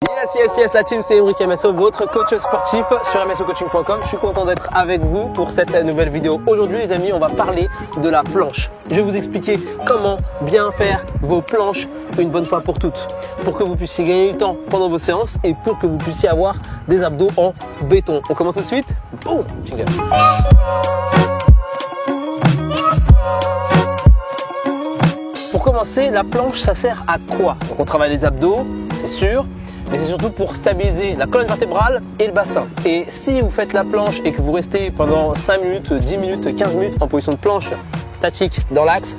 Yes, la team, c'est Emric MSO, votre coach sportif sur msocoaching.com. Je suis content d'être avec vous pour cette nouvelle vidéo. Aujourd'hui, les amis, on va parler de la planche. Je vais vous expliquer comment bien faire vos planches une bonne fois pour toutes, pour que vous puissiez gagner du temps pendant vos séances et pour que vous puissiez avoir des abdos en béton. On commence tout de suite. Boum, jingle. Pour commencer, la planche, ça sert à quoi? Donc on travaille les abdos, c'est sûr, mais c'est surtout pour stabiliser la colonne vertébrale et le bassin. Et si vous faites la planche et que vous restez pendant 5 minutes, 10 minutes, 15 minutes en position de planche statique dans l'axe,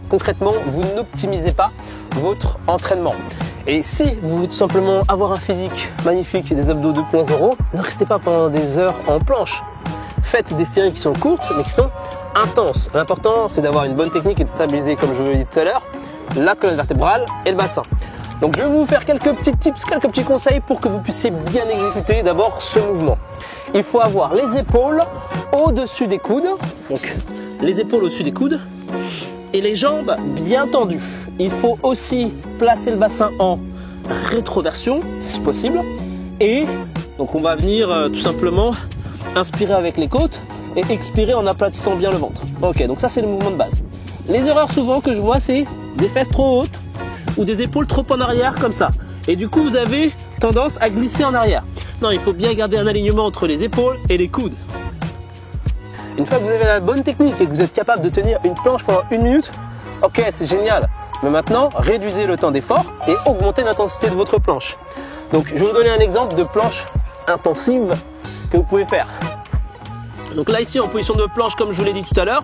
concrètement, vous n'optimisez pas votre entraînement. Et si vous voulez tout simplement avoir un physique magnifique et des abdos 2.0, ne restez pas pendant des heures en planche. Faites des séries qui sont courtes mais qui sont intenses. L'important, c'est d'avoir une bonne technique et de stabiliser, comme je vous l'ai dit tout à l'heure, la colonne vertébrale et le bassin. Donc je vais vous faire quelques petits tips, quelques petits conseils pour que vous puissiez bien exécuter d'abord ce mouvement. Il faut avoir les épaules au-dessus des coudes, donc les épaules au-dessus des coudes et les jambes bien tendues. Il faut aussi placer le bassin en rétroversion si possible et donc on va venir tout simplement inspirer avec les côtes et expirer en aplatissant bien le ventre. Ok, donc ça c'est le mouvement de base. Les erreurs souvent que je vois, c'est des fesses trop hautes ou des épaules trop en arrière comme ça. Et du coup vous avez tendance à glisser en arrière. Non, il faut bien garder un alignement entre les épaules et les coudes. Une fois que vous avez la bonne technique et que vous êtes capable de tenir une planche pendant 1 minute, ok, c'est génial. Mais maintenant, réduisez le temps d'effort et augmentez l'intensité de votre planche. Donc je vais vous donner un exemple de planche intensive que vous pouvez faire. Donc là ici en position de planche, comme je vous l'ai dit tout à l'heure,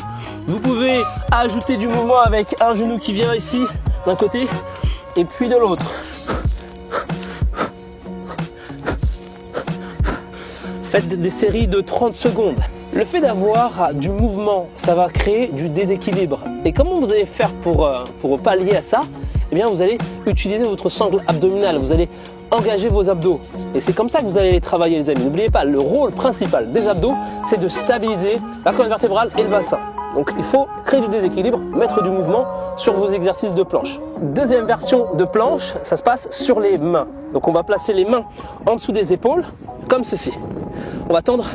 vous pouvez ajouter du mouvement avec un genou qui vient ici d'un côté et puis de l'autre. Faites des séries de 30 secondes. Le fait d'avoir du mouvement, ça va créer du déséquilibre. Et comment vous allez faire pour pallier à ça? Eh bien vous allez utiliser votre sangle abdominale, vous allez engager vos abdos. Et c'est comme ça que vous allez les travailler les amis. N'oubliez pas, le rôle principal des abdos, c'est de stabiliser la colonne vertébrale et le bassin. Donc il faut créer du déséquilibre, mettre du mouvement sur vos exercices de planche. Deuxième version de planche, ça se passe sur les mains. Donc on va placer les mains en dessous des épaules, comme ceci. On va tendre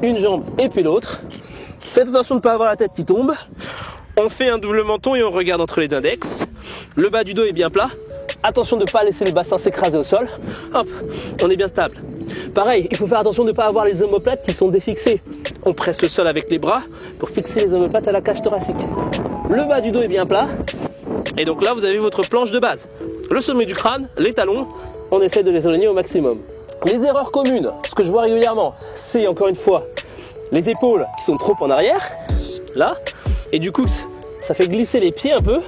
une jambe et puis l'autre. Faites attention de ne pas avoir la tête qui tombe. On fait un double menton et on regarde entre les index. Le bas du dos est bien plat. Attention de ne pas laisser le bassin s'écraser au sol. Hop, on est bien stable. Pareil, il faut faire attention de ne pas avoir les omoplates qui sont défixées. On presse le sol avec les bras pour fixer les omoplates à la cage thoracique. Le bas du dos est bien plat. Et donc là, vous avez votre planche de base. Le sommet du crâne, les talons, on essaie de les aligner au maximum. Les erreurs communes, ce que je vois régulièrement, c'est encore une fois les épaules qui sont trop en arrière, là, et du coup, ça fait glisser les pieds un peu.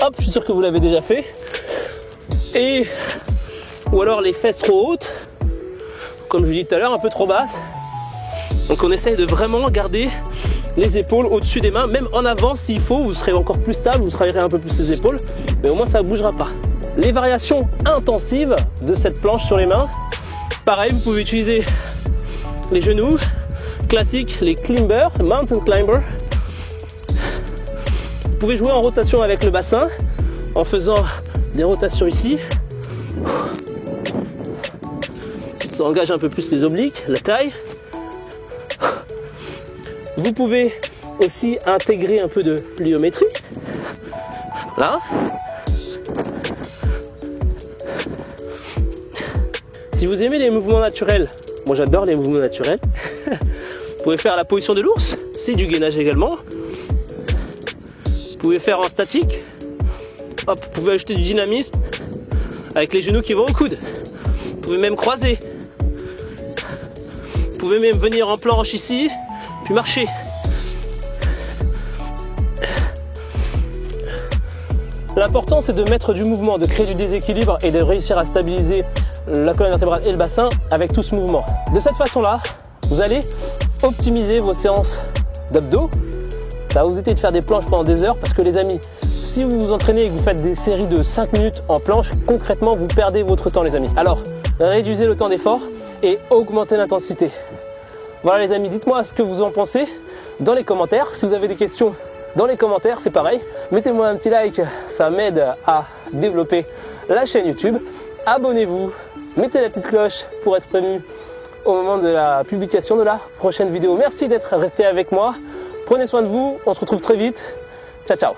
Hop, je suis sûr que vous l'avez déjà fait. Ou alors les fesses trop hautes, comme je vous dis tout à l'heure, un peu trop basses. Donc on essaye de vraiment garder les épaules au-dessus des mains, même en avant s'il faut, vous serez encore plus stable, vous travaillerez un peu plus les épaules, mais au moins ça ne bougera pas. Les variations intensives de cette planche sur les mains, pareil, vous pouvez utiliser les genoux, classiques, les climbers, mountain climber. Vous pouvez jouer en rotation avec le bassin, en faisant des rotations ici. Ça engage un peu plus les obliques, la taille. Vous pouvez aussi intégrer un peu de pliométrie. Là. Si vous aimez les mouvements naturels, moi j'adore les mouvements naturels. Vous pouvez faire la position de l'ours, c'est du gainage également. Vous pouvez faire en statique. Hop, vous pouvez ajouter du dynamisme avec les genoux qui vont au coude. Vous pouvez même croiser. Vous pouvez même venir en planche ici, puis marcher. L'important c'est de mettre du mouvement, de créer du déséquilibre et de réussir à stabiliser la colonne vertébrale et le bassin avec tout ce mouvement. De cette façon-là, vous allez optimiser vos séances d'abdos. Ça va vous éviter de faire des planches pendant des heures parce que les amis, si vous vous entraînez et que vous faites des séries de 5 minutes en planche, concrètement vous perdez votre temps les amis. Alors, réduisez le temps d'effort et augmentez l'intensité. Voilà les amis, dites-moi ce que vous en pensez dans les commentaires. Si vous avez des questions dans les commentaires, c'est pareil. Mettez-moi un petit like, ça m'aide à développer la chaîne YouTube. abonnez-vous, mettez la petite cloche pour être prévenu au moment de la publication de la prochaine vidéo. Merci d'être resté avec moi. Prenez soin de vous, on se retrouve très vite. Ciao, ciao.